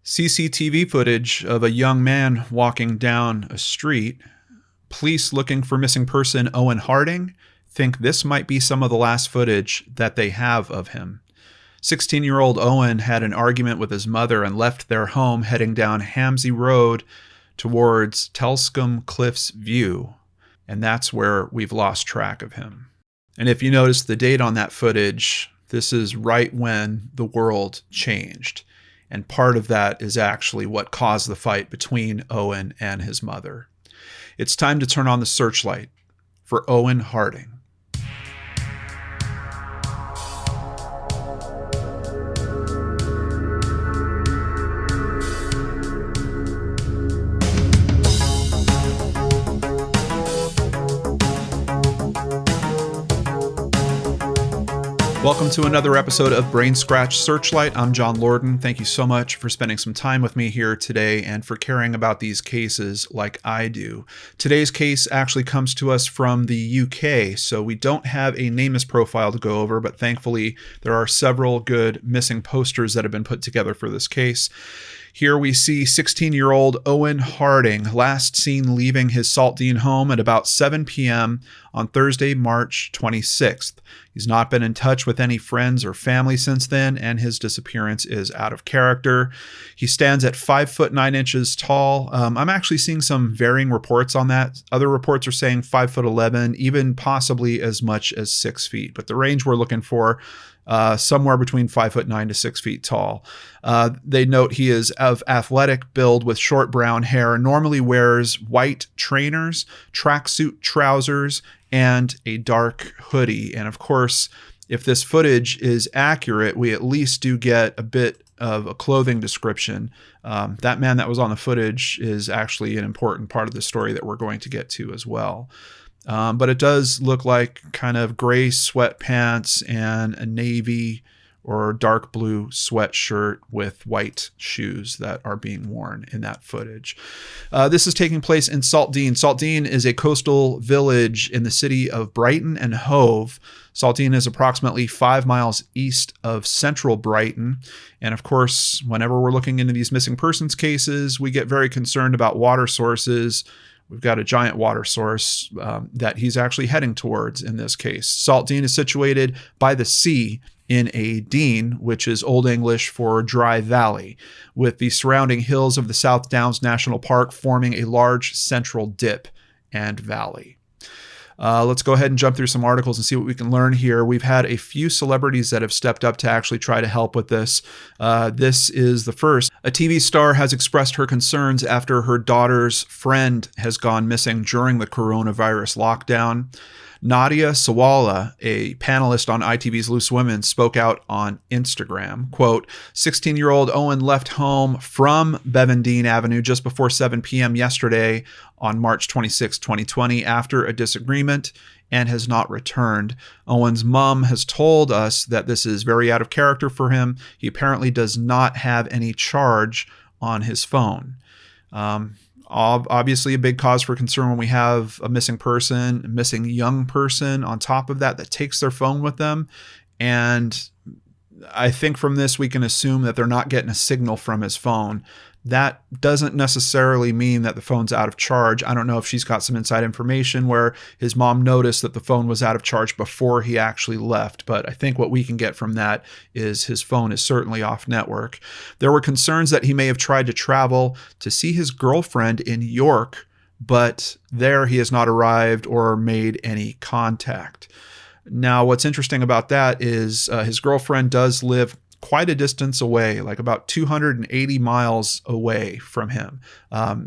CCTV footage of a young man walking down a street. Police looking for missing person Owen Harding think this might be some of the last footage that they have of him. 16-year-old Owen had an argument with his mother and left their home heading down Hamsey Road towards Telscombe Cliffs View, and that's where we've lost track of him. And if you notice the date on that footage, this is right when the world changed. And part of that is actually what caused the fight between Owen and his mother. It's time to turn on the searchlight for Owen Harding. Welcome to another episode of Brainscratch Searchlight. I'm John Lorden. Thank you so much for spending some time with me here today and for caring about these cases like I do. Today's case actually comes to us from the UK, so we don't have a NamUs profile to go over, but thankfully there are several good missing posters that have been put together for this case. Here we see 16-year-old Owen Harding, last seen leaving his Saltdean home at about 7 p.m. on Thursday, March 26th. He's not been in touch with any friends or family since then, and his disappearance is out of character. He stands at 5 foot 9 inches tall. I'm actually seeing some varying reports on that. Other reports are saying 5 foot 11, even possibly as much as 6 feet. But the range we're looking for, somewhere between 5 foot 9 to 6 feet tall. They note he is of athletic build with short brown hair, normally wears white trainers, tracksuit trousers, and a dark hoodie. And of course, if this footage is accurate, we at least do get a bit of a clothing description. That man that was on the footage is actually an important part of the story that we're going to get to as well. But it does look like kind of gray sweatpants and a navy or dark blue sweatshirt with white shoes that are being worn in that footage. This is taking place in Saltdean. Saltdean is a coastal village in the city of Brighton and Hove. Saltdean is approximately 5 miles east of central Brighton. And of course, whenever we're looking into these missing persons cases, we get very concerned about water sources. We've got a giant water source that he's actually heading towards in this case. Saltdean is situated by the sea in a dean, which is Old English for dry valley, with the surrounding hills of the South Downs National Park forming a large central dip and valley. Let's go ahead and jump through some articles and see what we can learn here. We've had a few celebrities that have stepped up to actually try to help with this. This is the first. A TV star has expressed her concerns after her daughter's friend has gone missing during the coronavirus lockdown. Nadia Sawala, a panelist on ITV's Loose Women, spoke out on Instagram. Quote, 16-year-old Owen left home from Bevendine Avenue just before 7 p.m. yesterday on March 26, 2020, after a disagreement and has not returned. Owen's mom has told us that this is very out of character for him. He apparently does not have any charge on his phone. Obviously a big cause for concern when we have a missing person, a missing young person on top of that takes their phone with them. And I think from this, we can assume that they're not getting a signal from his phone. That doesn't necessarily mean that the phone's out of charge. I don't know if she's got some inside information where his mom noticed that the phone was out of charge before he actually left. But I think what we can get from that is his phone is certainly off network. There were concerns that he may have tried to travel to see his girlfriend in York, but there he has not arrived or made any contact. Now, what's interesting about that is his girlfriend does live quite a distance away, like about 280 miles away from him.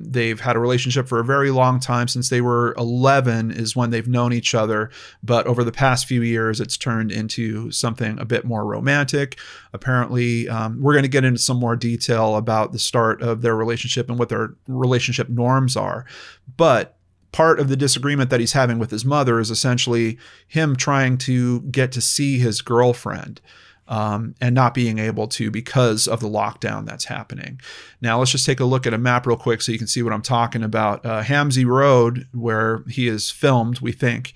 They've had a relationship for a very long time. Since they were 11 is when they've known each other. But over the past few years, it's turned into something a bit more romantic. Apparently, we're going to get into some more detail about the start of their relationship and what their relationship norms are. But part of the disagreement that he's having with his mother is essentially him trying to get to see his girlfriend. And not being able to because of the lockdown that's happening. Now, let's just take a look at a map real quick so you can see what I'm talking about. Hamsey Road, where he is filmed, we think,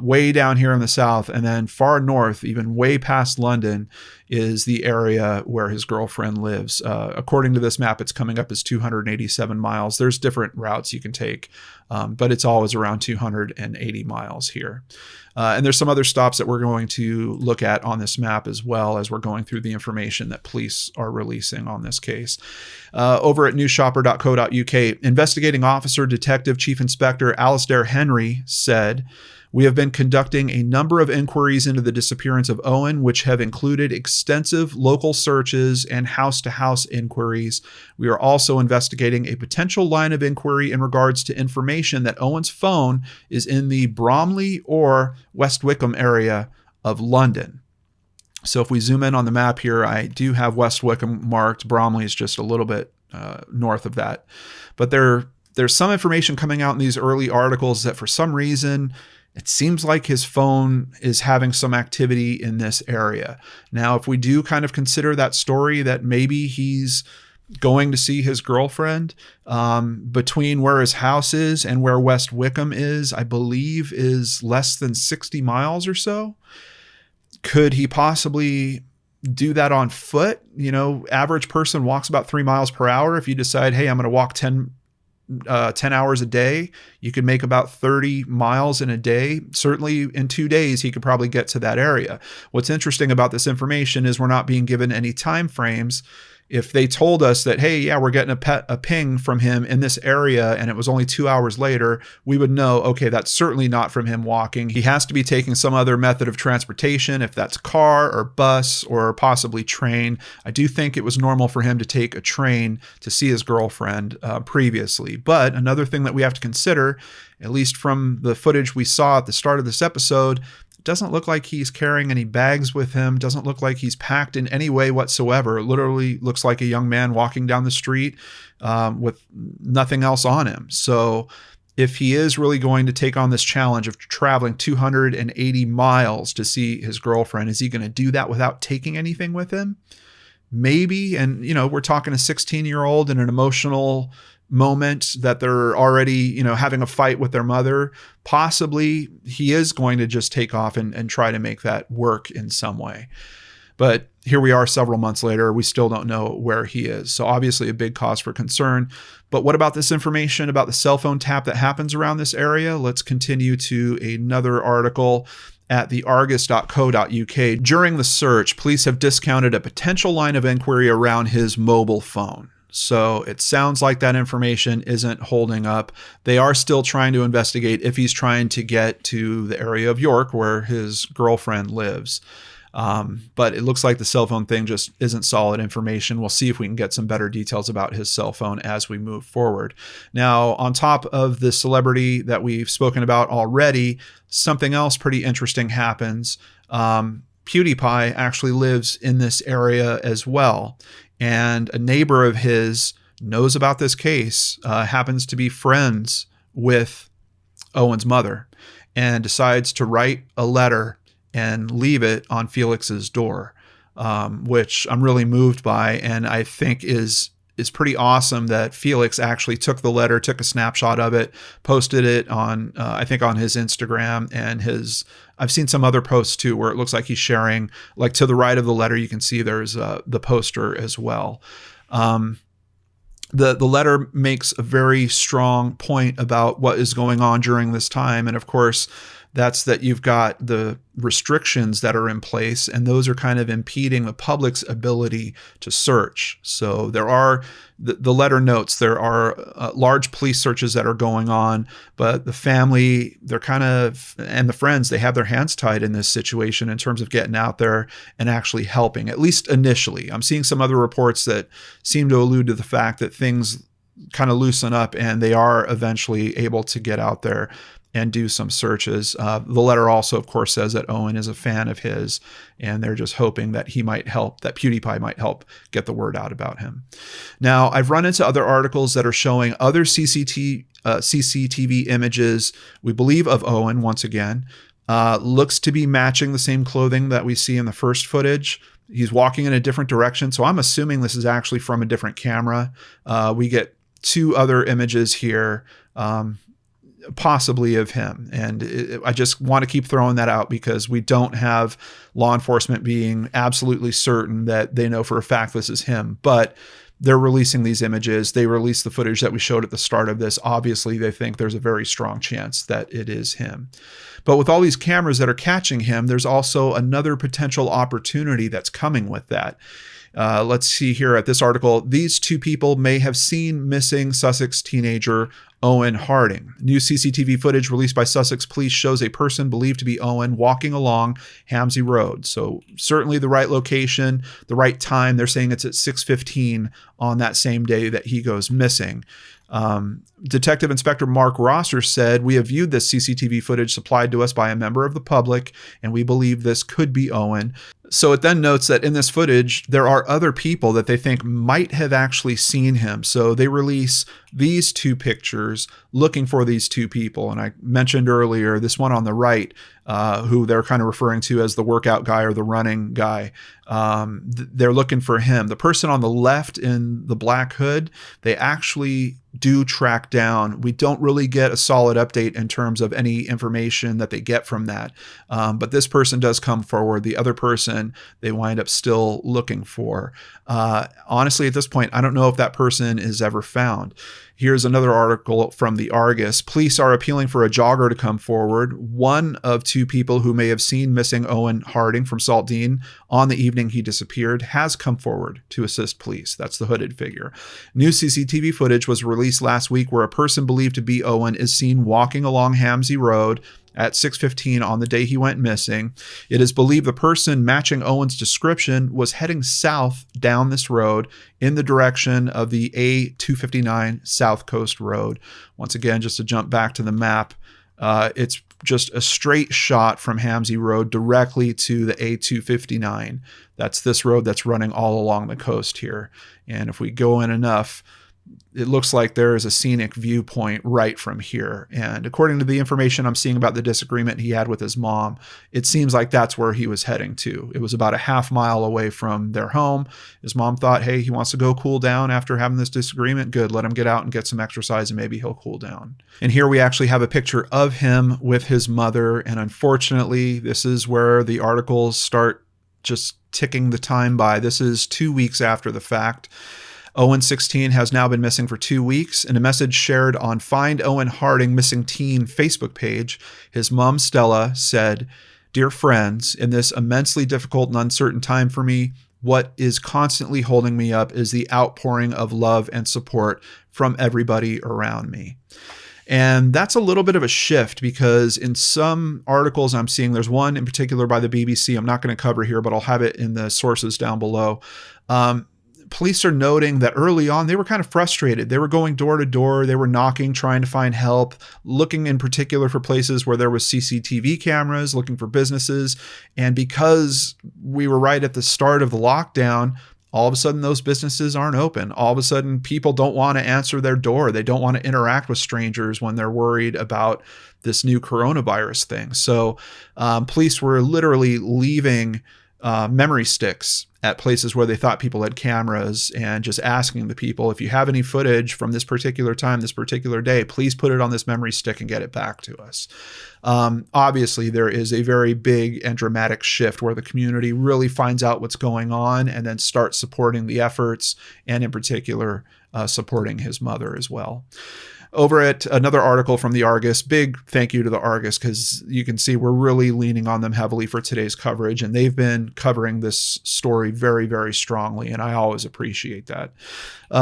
way down here in the south, and then far north, even way past London, is the area where his girlfriend lives. According to this map, it's coming up as 287 miles. There's different routes you can take, but it's always around 280 miles here. And there's some other stops that we're going to look at on this map as well as we're going through the information that police are releasing on this case. Over at newsshopper.co.uk, investigating officer, detective, chief inspector Alistair Henry said, "We have been conducting a number of inquiries into the disappearance of Owen, which have included extensive local searches and house-to-house inquiries. We are also investigating a potential line of inquiry in regards to information that Owens Phone is in the Bromley or West Wickham area of London." So if we zoom in on the map here, I do have West Wickham marked. Bromley is just a little bit north of that. But there's some information coming out in these early articles that for some reason, it seems like his phone is having some activity in this area. Now, if we do kind of consider that story that maybe he's going to see his girlfriend, between where his house is and where West Wickham is, I believe is less than 60 miles or so. Could he possibly do that on foot? You know, average person walks about 3 miles per hour. If you decide, hey, I'm going to walk 10 hours a day, you could make about 30 miles in a day. Certainly in 2 days, he could probably get to that area. What's interesting about this information is we're not being given any time frames. If they told us that, hey, yeah, we're getting a ping from him in this area and it was only 2 hours later, we would know, okay, that's certainly not from him walking. He has to be taking some other method of transportation, if that's car or bus or possibly train. I do think it was normal for him to take a train to see his girlfriend previously. But another thing that we have to consider, at least from the footage we saw at the start of this episode, doesn't look like he's carrying any bags with him, doesn't look like he's packed in any way whatsoever. It literally looks like a young man walking down the street with nothing else on him. So if he is really going to take on this challenge of traveling 280 miles to see his girlfriend, is he going to do that without taking anything with him? Maybe. And, you know, we're talking a 16-year-old in an emotional moment that they're already, you know, having a fight with their mother. Possibly he is going to just take off and try to make that work in some way. But here we are several months later, we still don't know where he is. So obviously a big cause for concern. But what about this information about the cell phone tap that happens around this area? Let's continue to another article at the argus.co.uk. During the search, police have discounted a potential line of inquiry around his mobile phone. So it sounds like that information isn't holding up. They are still trying to investigate if he's trying to get to the area of York where his girlfriend lives. But it looks like the cell phone thing just isn't solid information. We'll see if we can get some better details about his cell phone as we move forward. Now, on top of the celebrity that we've spoken about already, something else pretty interesting happens. PewDiePie actually lives in this area as well. And a neighbor of his knows about this case, happens to be friends with Owen's mother, and decides to write a letter and leave it on Felix's door, which I'm really moved by, and I think is pretty awesome that Felix actually took the letter, took a snapshot of it, posted it on, I think on his Instagram and I've seen some other posts too, where it looks like he's sharing, like to the right of the letter, you can see there's the poster as well. The letter makes a very strong point about what is going on during this time. And of course, that's that you've got the restrictions that are in place, and those are kind of impeding the public's ability to search. So there are, the letter notes, there are large police searches that are going on, but the family, they're kind of, and the friends, they have their hands tied in this situation in terms of getting out there and actually helping, at least initially. I'm seeing some other reports that seem to allude to the fact that things kind of loosen up and they are eventually able to get out there and do some searches. The letter also, of course, says that Owen is a fan of his, and they're just hoping that he might help, that PewDiePie might help get the word out about him. Now, I've run into other articles that are showing other CCTV images, we believe of Owen, once again. Looks to be matching the same clothing that we see in the first footage. He's walking in a different direction, so I'm assuming this is actually from a different camera. We get two other images here. possibly of him. And I just want to keep throwing that out because we don't have law enforcement being absolutely certain that they know for a fact this is him. But they're releasing these images. They released the footage that we showed at the start of this. Obviously, they think there's a very strong chance that it is him. But with all these cameras that are catching him, there's also another potential opportunity that's coming with that. Let's see here at this article. These two people may have seen missing Sussex teenager Owen Harding. New CCTV footage released by Sussex police shows a person believed to be Owen walking along Hamsey Road. So certainly the right location, the right time. They're saying it's at 6:15 on that same day that he goes missing. Detective Inspector Mark Rosser said, "We have viewed this CCTV footage supplied to us by a member of the public, and we believe this could be Owen." So it then notes that in this footage, there are other people that they think might have actually seen him. So they release these two pictures looking for these two people. And I mentioned earlier, this one on the right, who they're kind of referring to as the workout guy or the running guy. They're looking for him. The person on the left in the black hood, they actually do track down. We don't really get a solid update in terms of any information that they get from that. But this person does come forward. The other person, they wind up still looking for. Honestly, at this point, I don't know if that person is ever found. Here's another article from the Argus. Police are appealing for a jogger to come forward. One of two people who may have seen missing Owen Harding from Saltdean on the evening he disappeared has come forward to assist police. That's the hooded figure. New CCTV footage was released last week where a person believed to be Owen is seen walking along Hamsey Road at 6:15 on the day he went missing. It is believed the person matching Owen's description was heading south down this road in the direction of the A259 South Coast Road. Once again, just to jump back to the map, it's just a straight shot from Hamsey Road directly to the A259. That's this road that's running all along the coast here. And if we go in enough, it looks like there is a scenic viewpoint right from here. And according to the information I'm seeing about the disagreement he had with his mom, it seems like that's where he was heading to. It was about a half mile away from their home. His mom thought, hey, he wants to go cool down after having this disagreement. Good, let him get out and get some exercise and maybe he'll cool down. And here we actually have a picture of him with his mother. And unfortunately, this is where the articles start just ticking the time by. This is 2 weeks after the fact. Owen, 16, has now been missing for 2 weeks. In a message shared on Find Owen Harding Missing Teen Facebook page, his mom, Stella, said, "Dear friends, in this immensely difficult and uncertain time for me, what is constantly holding me up is the outpouring of love and support from everybody around me." And that's a little bit of a shift because in some articles I'm seeing, there's one in particular by the BBC I'm not going to cover here, but I'll have it in the sources down below. Police are noting that early on, they were kind of frustrated. They were going door to door. They were knocking, trying to find help, looking in particular for places where there was CCTV cameras, looking for businesses. And because we were right at the start of the lockdown, all of a sudden those businesses aren't open. All of a sudden people don't want to answer their door. They don't want to interact with strangers when they're worried about this new coronavirus thing. So police were literally leaving memory sticks at places where they thought people had cameras and just asking the people, if you have any footage from this particular time, this particular day, please put it on this memory stick and get it back to us. Obviously, there is a very big and dramatic shift where the community really finds out what's going on and then starts supporting the efforts, and in particular, supporting his mother as well. Over at another article from the Argus, big thank you to the Argus because you can see we're really leaning on them heavily for today's coverage, and they've been covering this story very, very strongly, and I always appreciate that.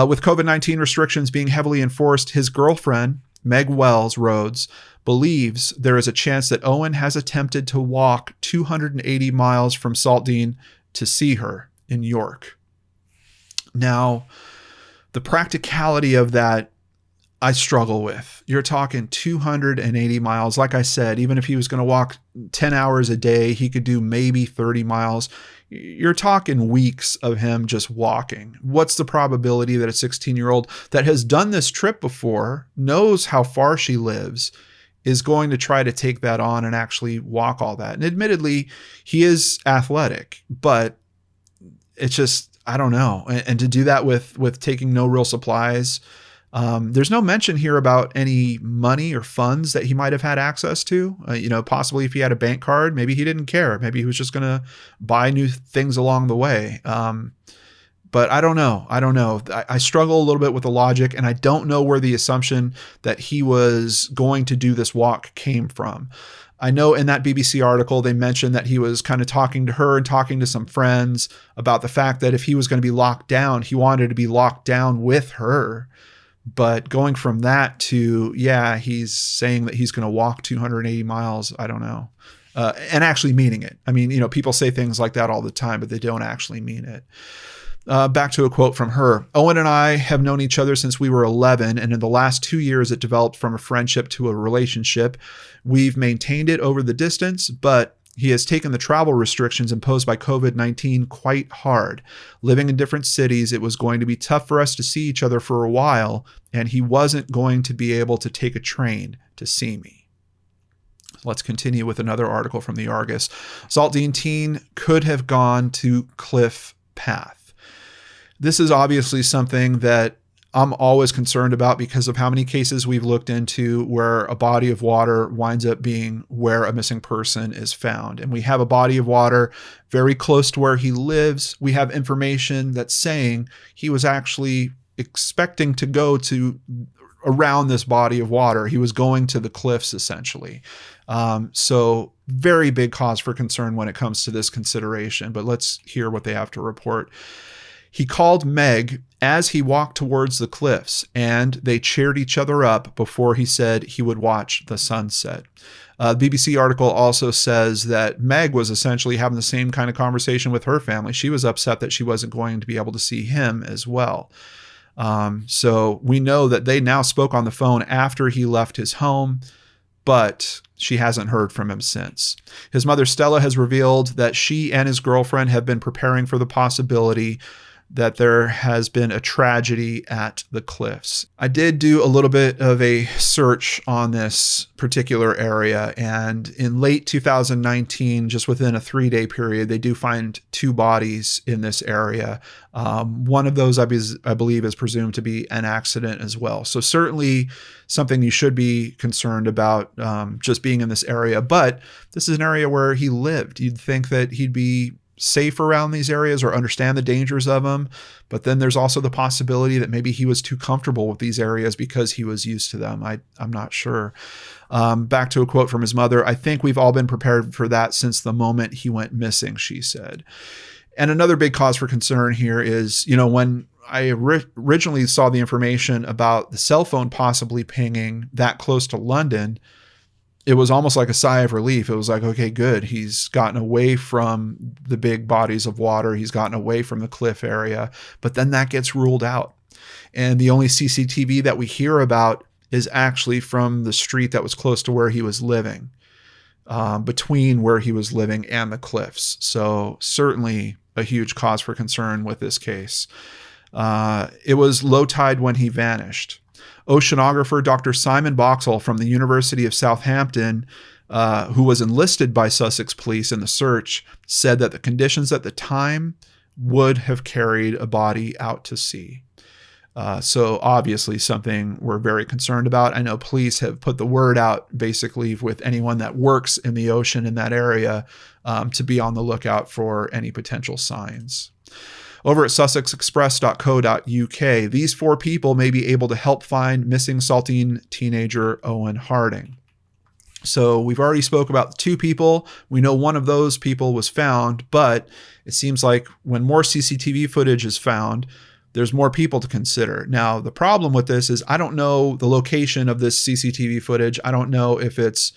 With COVID-19 restrictions being heavily enforced, his girlfriend, Meg Wells Rhodes, believes there is a chance that Owen has attempted to walk 280 miles from Saltdean to see her in York. Now, the practicality of that I struggle with. You're talking 280 miles. Like I said, even if he was going to walk 10 hours a day, he could do maybe 30 miles. You're talking weeks of him just walking. What's the probability that a 16-year-old that has done this trip before, knows how far she lives, is going to try to take that on and actually walk all that? And admittedly, he is athletic, but it's just, I don't know. And to do that with taking no real supplies, There's no mention here about any money or funds that he might have had access to. Possibly if he had a bank card, maybe he didn't care. Maybe he was just going to buy new things along the way. But I don't know. I struggle a little bit with the logic, and I don't know where the assumption that he was going to do this walk came from. I know in that BBC article, they mentioned that he was kind of talking to her and talking to some friends about the fact that if he was going to be locked down, he wanted to be locked down with her. But going from that to, he's saying that he's going to walk 280 miles, I don't know. And actually meaning it. I mean, people say things like that all the time, but they don't actually mean it. Back to a quote from her. Owen and I have known each other since we were 11, and in the last 2 years, it developed from a friendship to a relationship. We've maintained it over the distance, but he has taken the travel restrictions imposed by COVID-19 quite hard. Living in different cities, it was going to be tough for us to see each other for a while, and he wasn't going to be able to take a train to see me. Let's continue with another article from the Argus. Saltine teen could have gone to cliff path. This is obviously something that I'm always concerned about because of how many cases we've looked into where a body of water winds up being where a missing person is found. And we have a body of water very close to where he lives. We have information that's saying he was actually expecting to go to around this body of water. He was going to the cliffs, essentially. So very big cause for concern when it comes to this consideration. But let's hear what they have to report. He called Meg as he walked towards the cliffs, and they cheered each other up before he said he would watch the sunset. The BBC article also says that Meg was essentially having the same kind of conversation with her family. She was upset that she wasn't going to be able to see him as well. So we know that they now spoke on the phone after he left his home, but she hasn't heard from him since. His mother, Stella, has revealed that she and his girlfriend have been preparing for the possibility that there has been a tragedy at the cliffs. I did do a little bit of a search on this particular area, and in late 2019, just within a 3-day period, they do find 2 bodies in this area. One of those, I believe, is presumed to be an accident as well. So certainly something you should be concerned about, just being in this area. But this is an area where he lived. You'd think that he'd be safe around these areas or understand the dangers of them. But then there's also the possibility that maybe he was too comfortable with these areas because he was used to them. I'm not sure. Back to a quote from his mother. I think we've all been prepared for that since the moment he went missing, she said. And another big cause for concern here is, when I originally saw the information about the cell phone possibly pinging that close to London, it was almost like a sigh of relief. It was like, okay, good. He's gotten away from the big bodies of water. He's gotten away from the cliff area, but then that gets ruled out. And the only CCTV that we hear about is actually from the street that was close to where he was living, between where he was living and the cliffs. So certainly a huge cause for concern with this case. It was low tide when he vanished. Oceanographer Dr. Simon Boxall from the University of Southampton, who was enlisted by Sussex police in the search, said that the conditions at the time would have carried a body out to sea. So obviously something we're very concerned about. I know police have put the word out basically with anyone that works in the ocean in that area to be on the lookout for any potential signs. Over at sussexexpress.co.uk, these 4 people may be able to help find missing Saltine teenager Owen Harding. So we've already spoke about 2 people. We know one of those people was found, but it seems like when more CCTV footage is found, there's more people to consider. Now, the problem with this is I don't know the location of this CCTV footage. I don't know if it's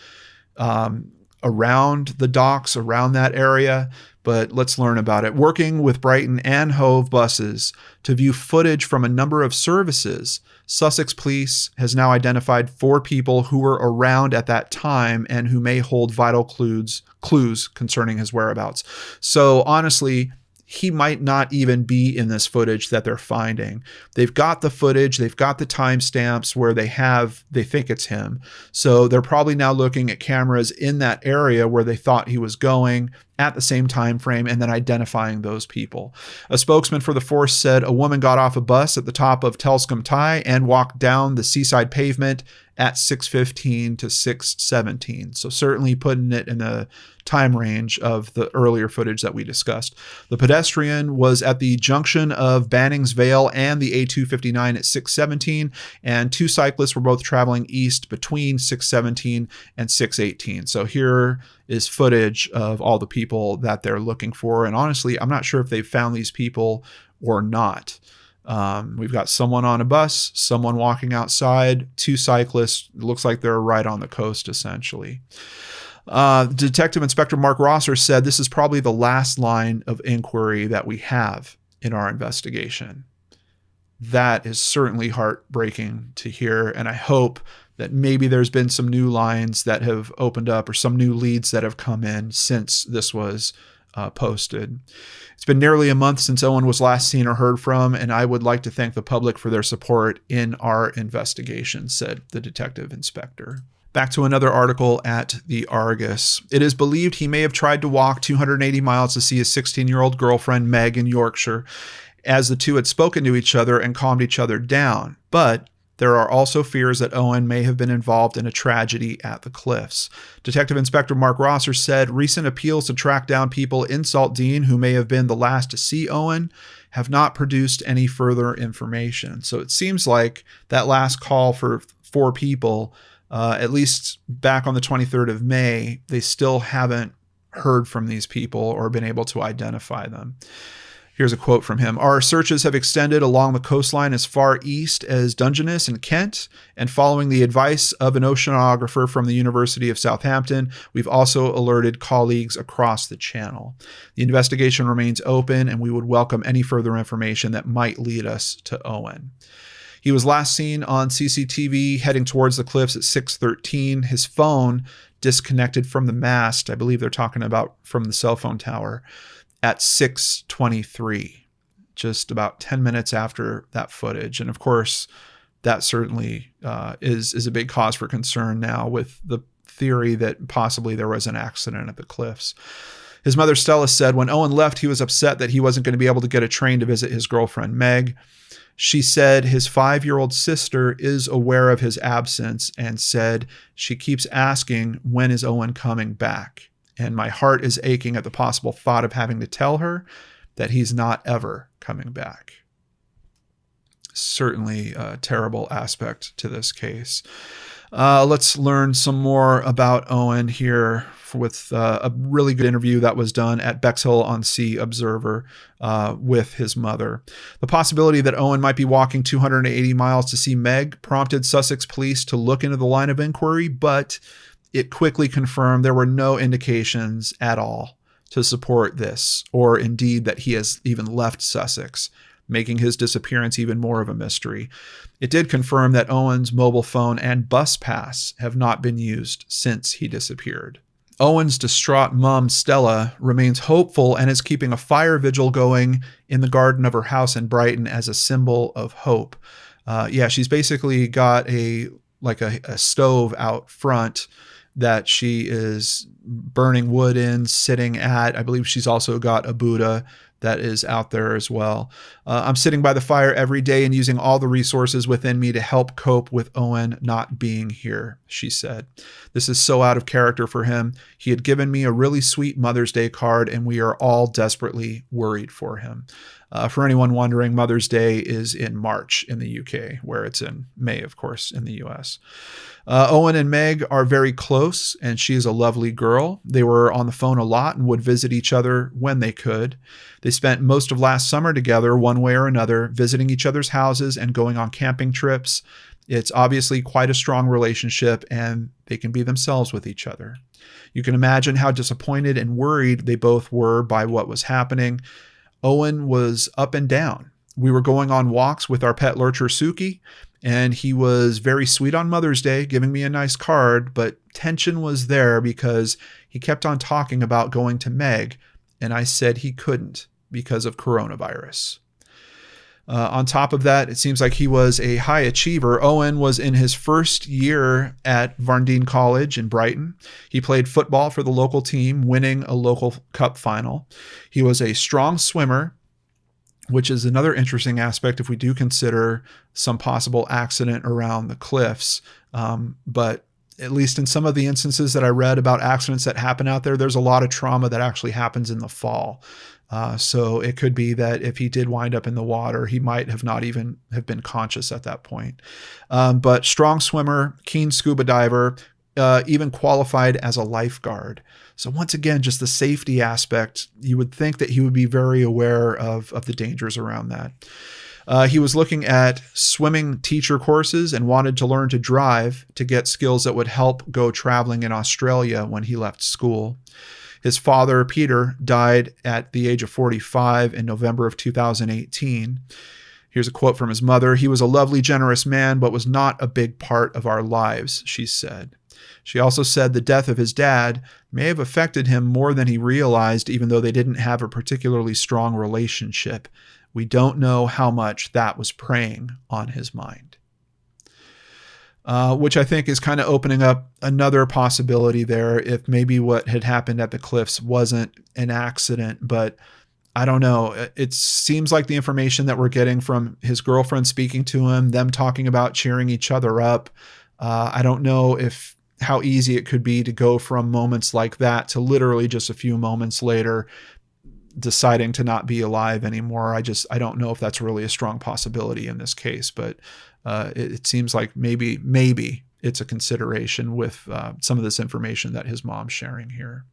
around the docks, around that area, but let's learn about it. Working with Brighton and Hove buses to view footage from a number of services, Sussex Police has now identified 4 people who were around at that time and who may hold vital clues concerning his whereabouts. So honestly, he might not even be in this footage that they're finding. They've got the footage, they've got the timestamps where they think it's him. So they're probably now looking at cameras in that area where they thought he was going at the same time frame and then identifying those people. A spokesman for the force said a woman got off a bus at the top of Telscombe Tie and walked down the seaside pavement at 6:15 to 6:17. So certainly putting it in the time range of the earlier footage that we discussed. The pedestrian was at the junction of Bannings Vale and the A259 at 6:17, and two cyclists were both traveling east between 6:17 and 6:18. So here is footage of all the people that they're looking for. And honestly, I'm not sure if they've found these people or not. We've got someone on a bus, someone walking outside, two cyclists. It looks like they're right on the coast, essentially. Detective Inspector Mark Rosser said this is probably the last line of inquiry that we have in our investigation. That is certainly heartbreaking to hear, and I hope that maybe there's been some new lines that have opened up or some new leads that have come in since this was posted. It's been nearly a month since Owen was last seen or heard from, and I would like to thank the public for their support in our investigation, said the detective inspector. Back to another article at the Argus. It is believed he may have tried to walk 280 miles to see his 16-year-old girlfriend, Meg, in Yorkshire, as the two had spoken to each other and calmed each other down. But there are also fears that Owen may have been involved in a tragedy at the cliffs. Detective Inspector Mark Rosser said recent appeals to track down people in Saltdean who may have been the last to see Owen have not produced any further information. So it seems like that last call for 4 people, at least back on the 23rd of May, they still haven't heard from these people or been able to identify them. Here's a quote from him. Our searches have extended along the coastline as far east as Dungeness and Kent, and following the advice of an oceanographer from the University of Southampton, we've also alerted colleagues across the channel. The investigation remains open, and we would welcome any further information that might lead us to Owen. He was last seen on CCTV heading towards the cliffs at 6:13. His phone disconnected from the mast. I believe they're talking about from the cell phone tower at 6:23, just about 10 minutes after that footage. And of course, that certainly is a big cause for concern now with the theory that possibly there was an accident at the cliffs. His mother, Stella, said when Owen left, he was upset that he wasn't going to be able to get a train to visit his girlfriend, Meg. She said his 5-year-old sister is aware of his absence and said she keeps asking, when is Owen coming back? And my heart is aching at the possible thought of having to tell her that he's not ever coming back. Certainly a terrible aspect to this case. Let's learn some more about Owen here with a really good interview that was done at Bexhill-on-Sea Observer with his mother. The possibility that Owen might be walking 280 miles to see Meg prompted Sussex police to look into the line of inquiry, but it quickly confirmed there were no indications at all to support this, or indeed that he has even left Sussex, making his disappearance even more of a mystery. It did confirm that Owen's mobile phone and bus pass have not been used since he disappeared. Owen's distraught mom, Stella, remains hopeful and is keeping a fire vigil going in the garden of her house in Brighton as a symbol of hope. She's basically got a stove out front that she is burning wood in, sitting at. I believe she's also got a Buddha that is out there as well. I'm sitting by the fire every day and using all the resources within me to help cope with Owen not being here, she said. This is so out of character for him. He had given me a really sweet Mother's Day card, and we are all desperately worried for him. For anyone wondering, Mother's Day is in March in the UK, where it's in May, of course, in the US. Owen and Meg are very close, and she is a lovely girl. They were on the phone a lot and would visit each other when they could. They spent most of last summer together, one way or another, visiting each other's houses and going on camping trips. It's obviously quite a strong relationship, and they can be themselves with each other. You can imagine how disappointed and worried they both were by what was happening. Owen was up and down. We were going on walks with our pet lurcher, Suki, and he was very sweet on Mother's Day, giving me a nice card, but tension was there because he kept on talking about going to Meg, and I said he couldn't because of coronavirus. On top of that, it seems like he was a high achiever. Owen was in his first year at Varndine College in Brighton. He played football for the local team, winning a local cup final. He was a strong swimmer, which is another interesting aspect if we do consider some possible accident around the cliffs. But at least in some of the instances that I read about accidents that happen out there, there's a lot of trauma that actually happens in the fall. So it could be that if he did wind up in the water, he might have not even have been conscious at that point. But strong swimmer, keen scuba diver, even qualified as a lifeguard. So once again, just the safety aspect, you would think that he would be very aware of the dangers around that. He was looking at swimming teacher courses and wanted to learn to drive to get skills that would help go traveling in Australia when he left school. His father, Peter, died at the age of 45 in November of 2018. Here's a quote from his mother. "He was a lovely, generous man, but was not a big part of our lives," she said. She also said the death of his dad may have affected him more than he realized, even though they didn't have a particularly strong relationship. We don't know how much that was preying on his mind. Which I think is kind of opening up another possibility there, if maybe what had happened at the cliffs wasn't an accident, but I don't know. It seems like the information that we're getting from his girlfriend speaking to him, them talking about cheering each other up. I don't know how easy it could be to go from moments like that to literally just a few moments later deciding to not be alive anymore. I don't know if that's really a strong possibility in this case, but it seems like maybe it's a consideration with some of this information that his mom's sharing here.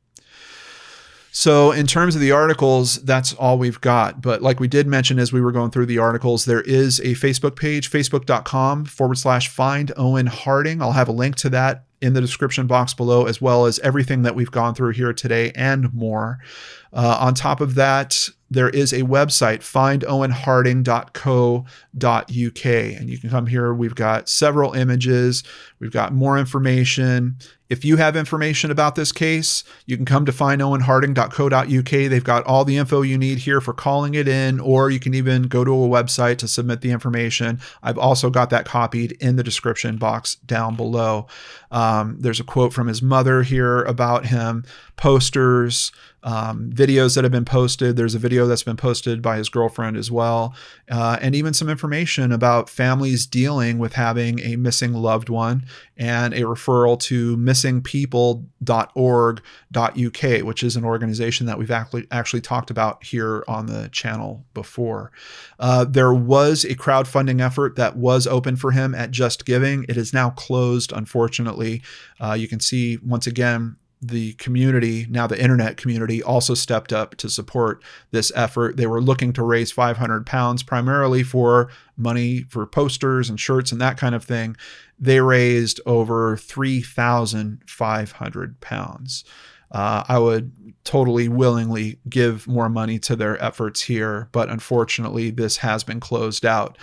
So in terms of the articles, that's all we've got. But like we did mention as we were going through the articles, there is a Facebook page, facebook.com/find Owen Harding. I'll have a link to that in the description box below, as well as everything that we've gone through here today and more. On top of that, there is a website, findowenharding.co.uk, and you can come here. We've got several images. We've got more information. If you have information about this case, you can come to findowenharding.co.uk. They've got all the info you need here for calling it in, or you can even go to a website to submit the information. I've also got that copied in the description box down below. There's a quote from his mother here about him, posters, videos that have been posted. There's a video that's been posted by his girlfriend as well. And even some information about families dealing with having a missing loved one, and a referral to missingpeople.org.uk, which is an organization that we've actually talked about here on the channel before. There was a crowdfunding effort that was open for him at Just Giving. It is now closed, unfortunately. You can see once again, the community, now the internet community, also stepped up to support this effort. They were looking to raise £500 primarily for money for posters and shirts and that kind of thing. They raised over £3,500. I would totally willingly give more money to their efforts here, but unfortunately this has been closed out.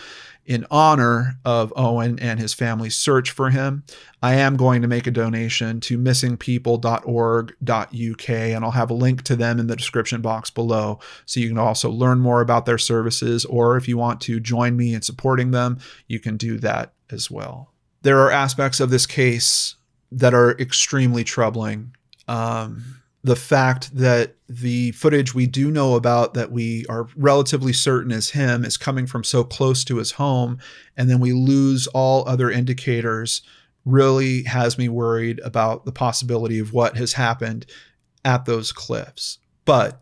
In honor of Owen and his family's search for him, I am going to make a donation to missingpeople.org.uk, and I'll have a link to them in the description box below, so you can also learn more about their services, or if you want to join me in supporting them, you can do that as well. There are aspects of this case that are extremely troubling. The fact that the footage we do know about that we are relatively certain is him is coming from so close to his home, and then we lose all other indicators, really has me worried about the possibility of what has happened at those cliffs. But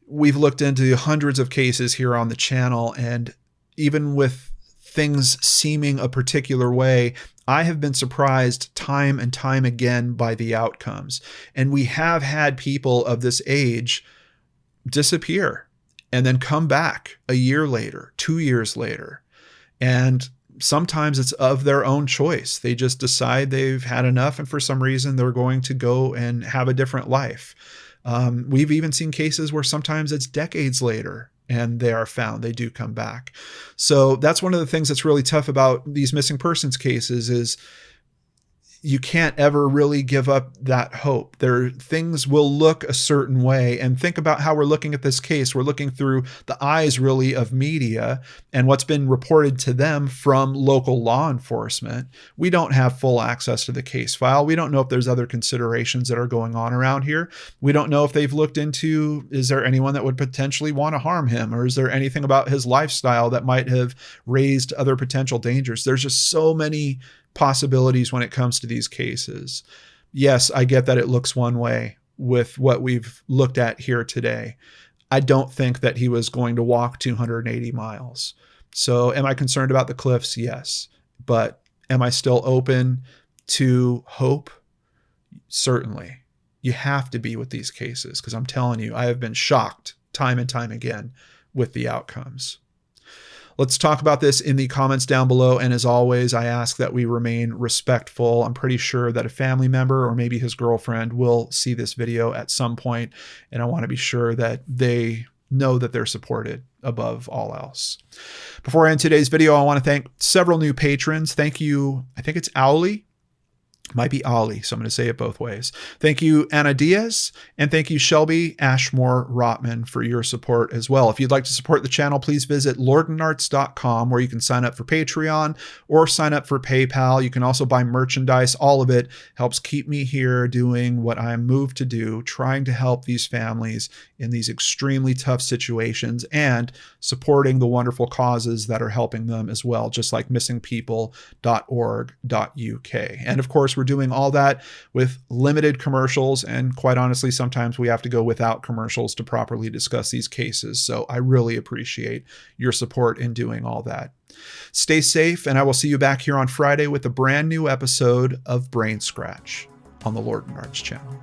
we've looked into hundreds of cases here on the channel, and even with things seeming a particular way, I have been surprised time and time again by the outcomes. And we have had people of this age disappear and then come back a year later, 2 years later. And sometimes it's of their own choice. They just decide they've had enough, and for some reason they're going to go and have a different life. We've even seen cases where sometimes it's decades later and they are found, they do come back. So that's one of the things that's really tough about these missing persons cases is you can't ever really give up that hope. Things will look a certain way. And think about how we're looking at this case. We're looking through the eyes really of media and what's been reported to them from local law enforcement. We don't have full access to the case file. We don't know if there's other considerations that are going on around here. We don't know if they've looked into, is there anyone that would potentially want to harm him? Or is there anything about his lifestyle that might have raised other potential dangers? There's just so many possibilities when it comes to these cases. Yes, I get that it looks one way with what we've looked at here today. I don't think that he was going to walk 280 miles. So am I concerned about the cliffs? Yes. But am I still open to hope? Certainly. You have to be with these cases, because I'm telling you, I have been shocked time and time again with the outcomes. Let's talk about this in the comments down below. And as always, I ask that we remain respectful. I'm pretty sure that a family member or maybe his girlfriend will see this video at some point, and I want to be sure that they know that they're supported above all else. Before I end today's video, I want to thank several new patrons. Thank you. I think it's Owley. Might be Ollie, so I'm going to say it both ways. Thank you, Anna Diaz, and thank you, Shelby Ashmore Rotman, for your support as well. If you'd like to support the channel, please visit lordenarts.com, where you can sign up for Patreon or sign up for PayPal. You can also buy merchandise. All of it helps keep me here doing what I'm moved to do, trying to help these families in these extremely tough situations and supporting the wonderful causes that are helping them as well, just like missingpeople.org.uk. And of course, we're doing all that with limited commercials, and quite honestly, sometimes we have to go without commercials to properly discuss these cases. So I really appreciate your support in doing all that. Stay safe, and I will see you back here on Friday with a brand new episode of Brainscratch on the Lord and Arts channel.